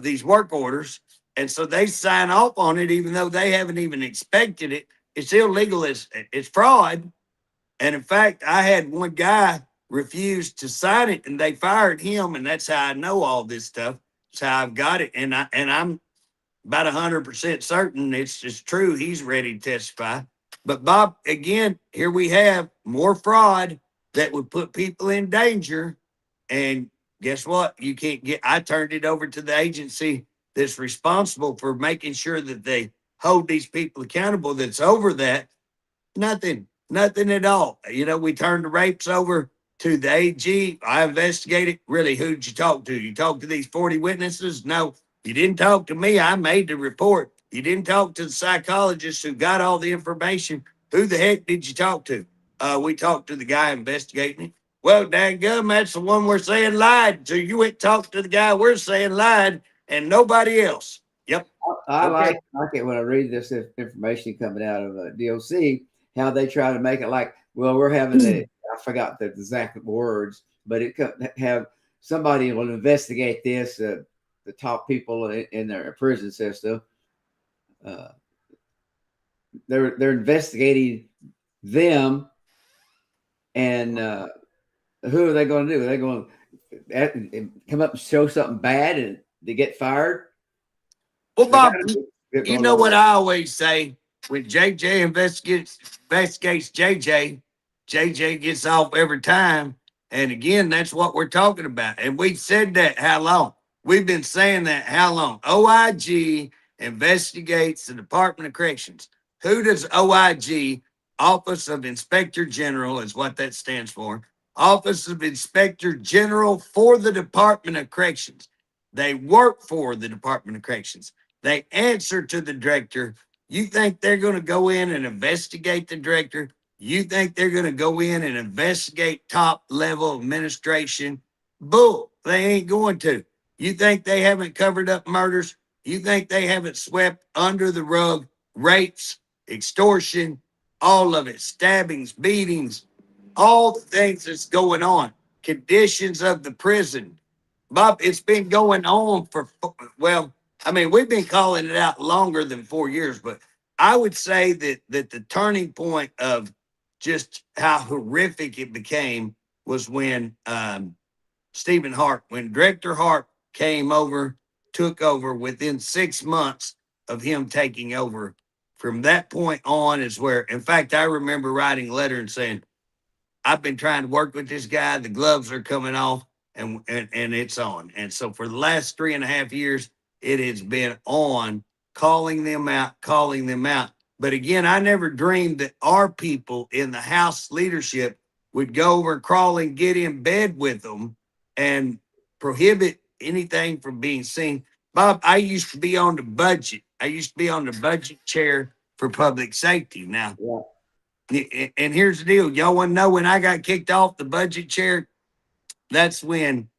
these work orders. And so they sign off on it, even though they haven't even inspected it. It's illegal. It's fraud. And in fact, I had one guy refuse to sign it, and they fired him. And that's how I know all this stuff. That's how I've got it. And I'm about 100% certain it's just true. He's ready to testify. But Bob, again, here we have more fraud that would put people in danger. And guess what? You can't get. I turned it over to the agency that's responsible for making sure that they hold these people accountable. That's over that. Nothing at all. We turned the rapes over to the AG. I investigated. Really, who'd you talk to? You talked to these 40 witnesses? No, you didn't talk to me. I made the report. You didn't talk to the psychologist who got all the information. Who the heck did you talk to? We talked to the guy investigating it. Well, dadgum, that's the one we're saying lied. So you went talk to the guy we're saying lied and nobody else. Yep. I like it when I read this information coming out of DOC, how they try to make it like, well, we're having I forgot the exact words, but it could have somebody will investigate this, the top people in their prison system. They're investigating them, and who are they going to do? Are they going to come up and show something bad and they get fired? Well, Bob, you know what I always say, when JJ investigates JJ, JJ gets off every time. And again, that's what we're talking about. And we said that how long? We've been saying that how long? OIG investigates the Department of Corrections. Who does OIG, Office of Inspector General, is what that stands for. Office of Inspector General for the Department of Corrections. They work for the Department of Corrections. They answer to the director. You think they're going to go in and investigate the director? You think they're going to go in and investigate top level administration? Bull. They ain't going to. You think they haven't covered up murders? You think they haven't swept under the rug rapes, extortion, all of it, stabbings, beatings, all the things that's going on, conditions of the prison. Bob, it's been going on for, we've been calling it out longer than 4 years, but I would say that the turning point of just how horrific it became was when Stephen Hart, when Director Hart took over within 6 months of him taking over. From that point on is where, in fact, I remember writing a letter and saying, I've been trying to work with this guy. The gloves are coming off and it's on. And so for the last 3.5 years, it has been on, calling them out. But again, I never dreamed that our people in the House leadership would go over and crawl and get in bed with them and prohibit anything from being seen. Bob, I used to be on the budget. I used to be on the budget chair for public safety. Now, And here's the deal. Y'all want to know when I got kicked off the budget chair? That's when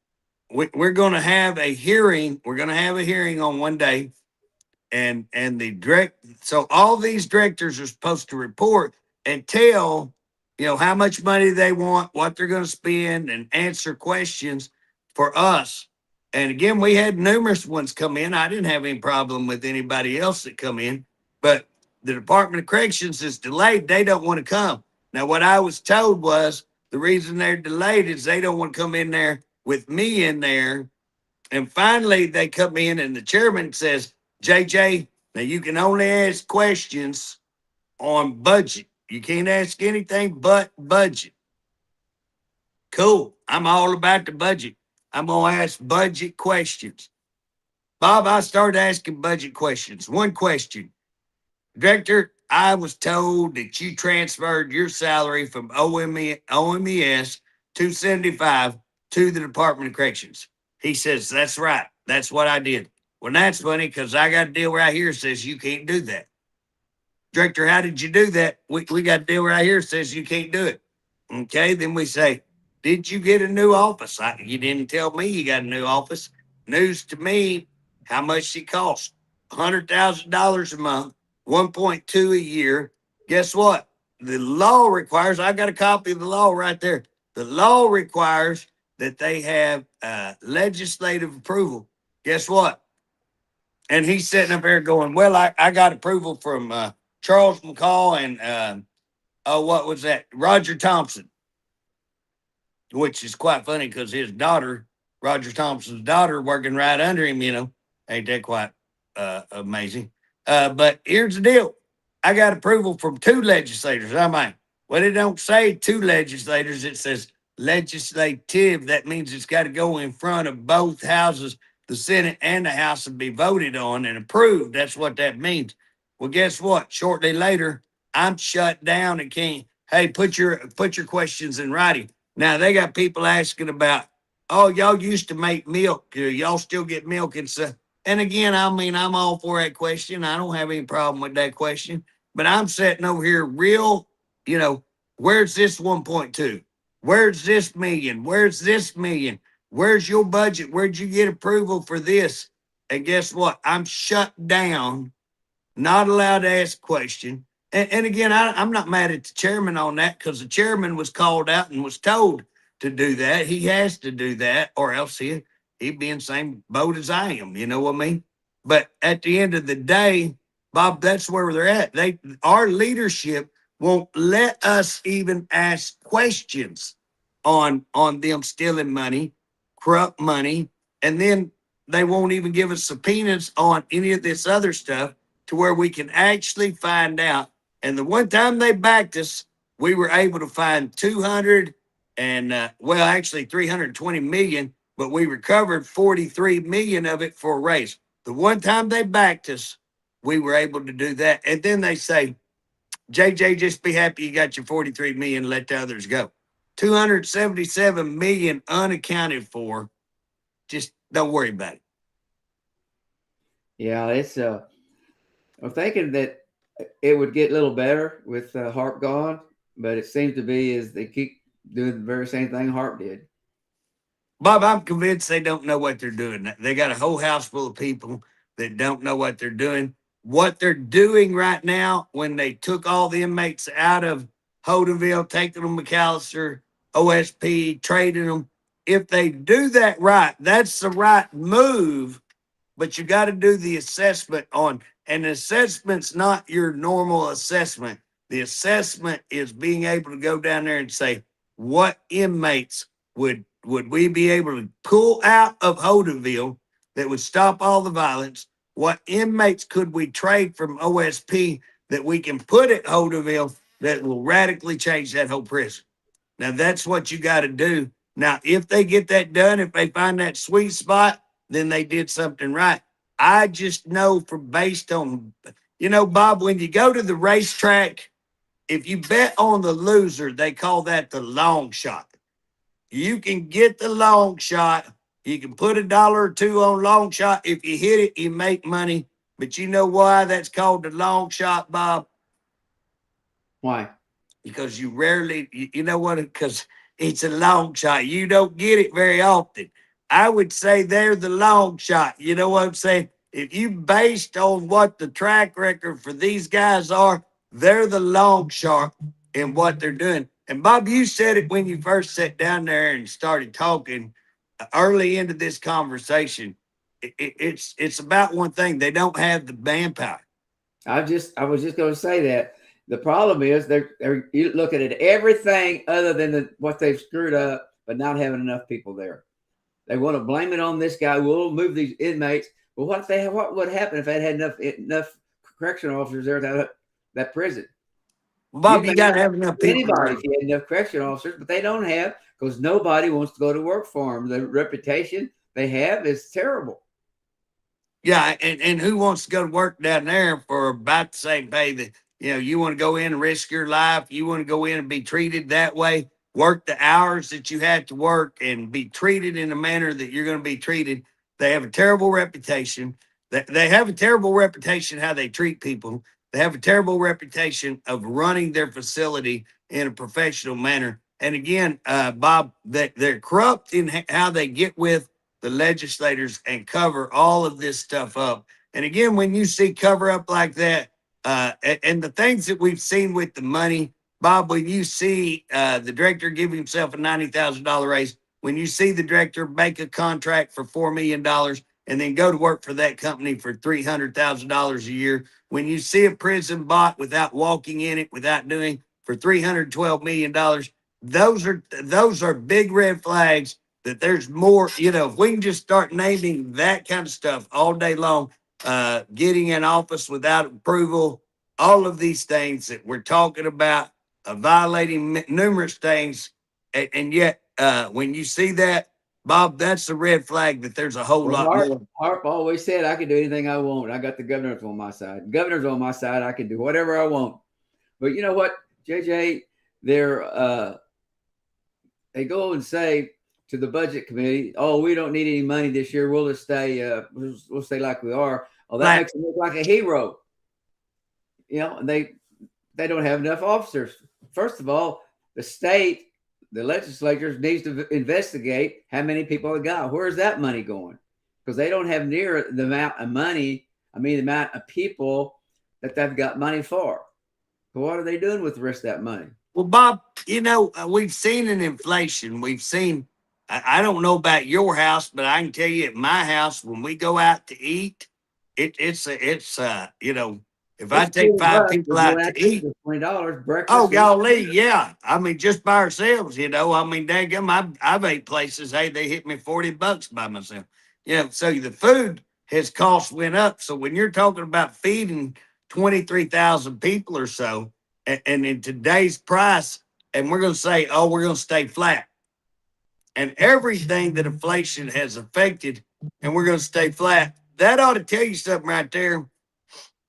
we're going to have a hearing. We're going to have a hearing on one day. And so all these directors are supposed to report and tell, how much money they want, what they're going to spend, and answer questions for us. And again, we had numerous ones come in. I didn't have any problem with anybody else that come in, but the Department of Corrections is delayed. They don't want to come. Now, what I was told was the reason they're delayed is they don't want to come in there with me in there. And finally, they come in and the chairman says, JJ, now you can only ask questions on budget. You can't ask anything but budget. Cool. I'm all about the budget. I'm going to ask budget questions. Bob, I started asking budget questions. One question. Director, I was told that you transferred your salary from OMES 275 to the Department of Corrections. He says, that's right. That's what I did. Well, that's funny because I got a deal right here that says you can't do that. Director, how did you do that? We got a deal right here that says you can't do it. Okay, then we say, did you get a new office? You didn't tell me you got a new office. News to me, how much it cost? $100,000 a month, 1.2 a year. Guess what? The law requires, I got a copy of the law right there. The law requires that they have legislative approval. Guess what? And he's sitting up there going, well, I got approval from Charles McCall and, what was that? Roger Thompson, which is quite funny because his daughter, Roger Thompson's daughter, working right under him, ain't that quite amazing? But here's the deal. I got approval from two legislators. I mean, well, it don't say two legislators. It says legislative. That means it's got to go in front of both houses, the Senate and the House, and be voted on and approved. That's what that means. Well, guess what? Shortly later, I'm shut down and can't. Hey, put your questions in writing. Now they got people asking about, oh, y'all used to make milk. Y'all still get milk and stuff. And again, I mean, I'm all for that question. I don't have any problem with that question. But I'm sitting over here real, where's this 1.2? Where's this million? Where's this million? Where's your budget? Where'd you get approval for this? And guess what? I'm shut down, not allowed to ask a question. And again, I'm not mad at the chairman on that because the chairman was called out and was told to do that. He has to do that or else he'd be in the same boat as I am. You know what I mean? But at the end of the day, Bob, that's where they're at. Our leadership won't let us even ask questions on them stealing money, corrupt money, and then they won't even give us subpoenas on any of this other stuff to where we can actually find out. And the one time they backed us, we were able to find 200 and actually 320 million, but we recovered 43 million of it for a raise. The one time they backed us, we were able to do that. And then they say, JJ, just be happy you got your 43 million, let the others go. 277 million unaccounted for. Just don't worry about it. Yeah, it's I'm thinking that it would get a little better with Harp gone, but it seems to be as they keep doing the very same thing Harp did. Bob, I'm convinced they don't know what they're doing. They got a whole house full of people that don't know what they're doing. What they're doing right now, when they took all the inmates out of Holdenville, taking them to McAllister, OSP, trading them, if they do that right, that's the right move. But you got to do the assessment on, and the assessment's not your normal assessment. The assessment is being able to go down there and say, what inmates would we be able to pull out of Holdenville that would stop all the violence? What inmates could we trade from OSP that we can put at Holdenville that will radically change that whole prison? Now, that's what you got to do. Now, if they get that done, if they find that sweet spot, then they did something right. I just know from based on, Bob, when you go to the racetrack, if you bet on the loser, they call that the long shot. You can get the long shot. You can put $1 or $2 on long shot. If you hit it, you make money. But you know why that's called the long shot, Bob? Why? because you rarely, you know what, because it's a long shot. You don't get it very often. I would say they're the long shot. You know what I'm saying? If you based on what the track record for these guys are, they're the long shot in what they're doing. And Bob, you said it when you first sat down there and started talking early into this conversation. It's about one thing. They don't have the manpower. I was just going to say that the problem is they're you looking at everything other than what they've screwed up, but not having enough people there. They want to blame it on this guy. We'll move these inmates. Well, what would happen if they had enough correctional officers there at that prison? Bob, you got to have enough people. Anybody if you had enough correctional officers, but they don't have, because nobody wants to go to work for them. The reputation they have is terrible. Yeah, and who wants to go to work down there for about the same pay that, you want to go in and risk your life. You want to go in and be treated that way, work the hours that you had to work and be treated in a manner that you're going to be treated. They have a terrible reputation. They have a terrible reputation how they treat people. They have a terrible reputation of running their facility in a professional manner. And again, Bob, they're corrupt in how they get with the legislators and cover all of this stuff up. And again, when you see cover up like that, and the things that we've seen with the money, Bob, when you see the director give himself a $90,000 raise, when you see the director make a contract for $4 million and then go to work for that company for $300,000 a year, when you see a prison bought without walking in it, without doing for $312 million, those are big red flags that there's more. If we can just start naming that kind of stuff all day long, getting in office without approval, all of these things that we're talking about, violating numerous things. And yet, when you see that, Bob, that's a red flag that there's a whole lot more. Harp always said, I can do anything I want. I got the governors on my side. Governor's on my side. I can do whatever I want. But you know what, JJ, they go and say to the budget committee, "Oh, we don't need any money this year. We'll just stay. We'll stay like we are." Oh, that makes them look like a hero. And they don't have enough officers. First of all, the legislatures needs to investigate how many people they got. Where's that money going? Because they don't have near the amount of money. The amount of people that they've got money for. So what are they doing with the rest of that money? Well, Bob, we've seen an inflation. We've seen. I don't know about your house, but I can tell you at my house, when we go out to eat, it's if I take 5 people out to eat, $20 breakfast. Oh, golly, yeah. Just by ourselves, dadgum, I've ate places. Hey, they hit me $40 by myself. So the food went up. So when you're talking about feeding 23,000 people or so, and in today's price, and we're going to say, oh, we're going to stay flat. And everything that inflation has affected, and we're going to stay flat, that ought to tell you something right there.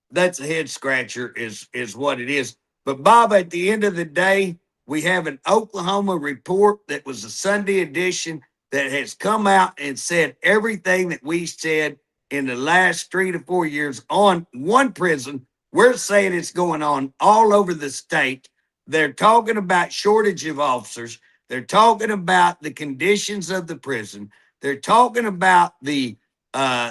That's a head scratcher is what it is. But Bob, at the end of the day, we have an Oklahoma report that was a Sunday edition that has come out and said everything that we said in the last 3 to 4 years on one prison. We're saying it's going on all over the state. They're talking about shortage of officers. They're talking about the conditions of the prison. They're talking about the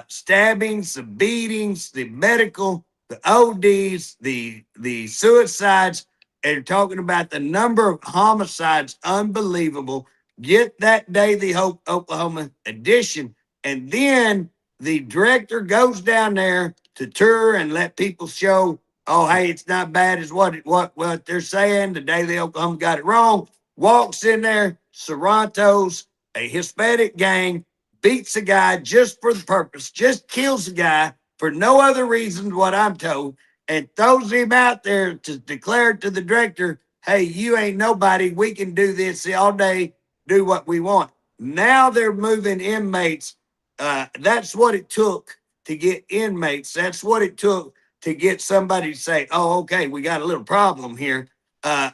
stabbings, the beatings, the medical, the ODs, the suicides. They're talking about the number of homicides. Unbelievable. Get that Daily Oklahoma edition. And then the director goes down there to tour and let people show, oh, hey, it's not bad as what they're saying. The Daily Oklahoma got it wrong. Walks in there, Sorrento's, a Hispanic gang, beats a guy just for the purpose, just kills a guy for no other reason, what I'm told, and throws him out there to declare to the director, hey, you ain't nobody. We can do this all day, do what we want. Now they're moving inmates. That's what it took to get inmates. That's what it took to get somebody to say, oh, okay, we got a little problem here.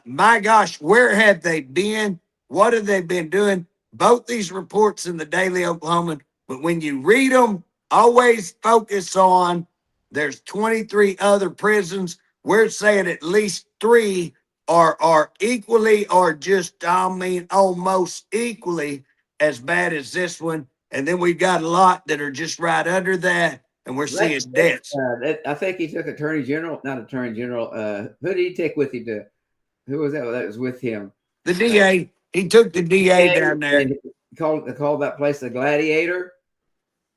My gosh, where have they been? What have they been doing? Both these reports in the Daily Oklahoman, but when you read them, always focus on there's 23 other prisons. We're saying at least 3 are equally or just, I mean, almost equally as bad as this one. And then we've got a lot that are just right under that, and we're seeing deaths. I think he took Attorney General, not Attorney General. Who did he take with him to? Who was that was with him? The DA. He took the DA down there. And called that place the Gladiator.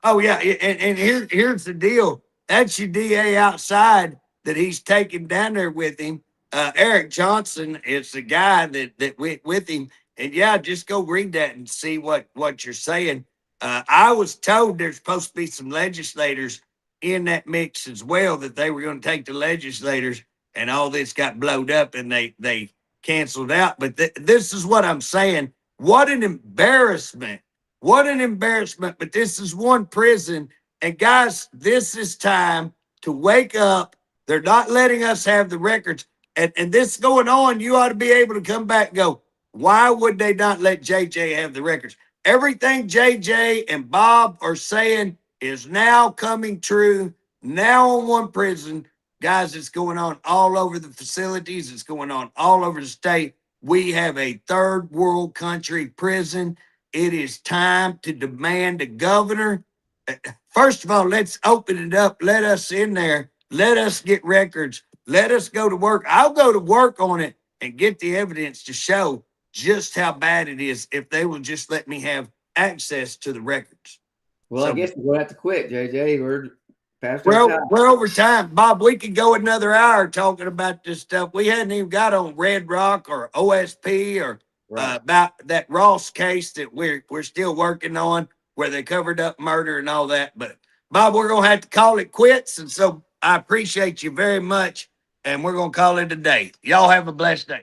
Oh yeah, and here's the deal. That's your DA outside that he's taking down there with him. Eric Johnson is the guy that went with him. And yeah, just go read that and see what you're saying. I was told there's supposed to be some legislators in that mix as well, that they were going to take the legislators, and all this got blowed up and they canceled out. But this is what I'm saying. What an embarrassment. What an embarrassment. But this is one prison. And guys, this is time to wake up. They're not letting us have the records. And this going on, you ought to be able to come back and go, why would they not let JJ have the records? Everything JJ and Bob are saying is now coming true. Now on one prison. Guys, it's going on all over the facilities. It's going on all over the state. We have a third world country prison. It is time to demand a governor. First of all, let's open it up. Let us in there. Let us get records. Let us go to work. I'll go to work on it and get the evidence to show just how bad it is if they will just let me have access to the records. Well, I guess we're going to have to quit, JJ. We're past our time. We're over time. Bob, we could go another hour talking about this stuff. We hadn't even got on Red Rock or OSP or about that Ross case that we're still working on, where they covered up murder and all that. But Bob, we're going to have to call it quits. And so I appreciate you very much. And we're going to call it a day. Y'all have a blessed day.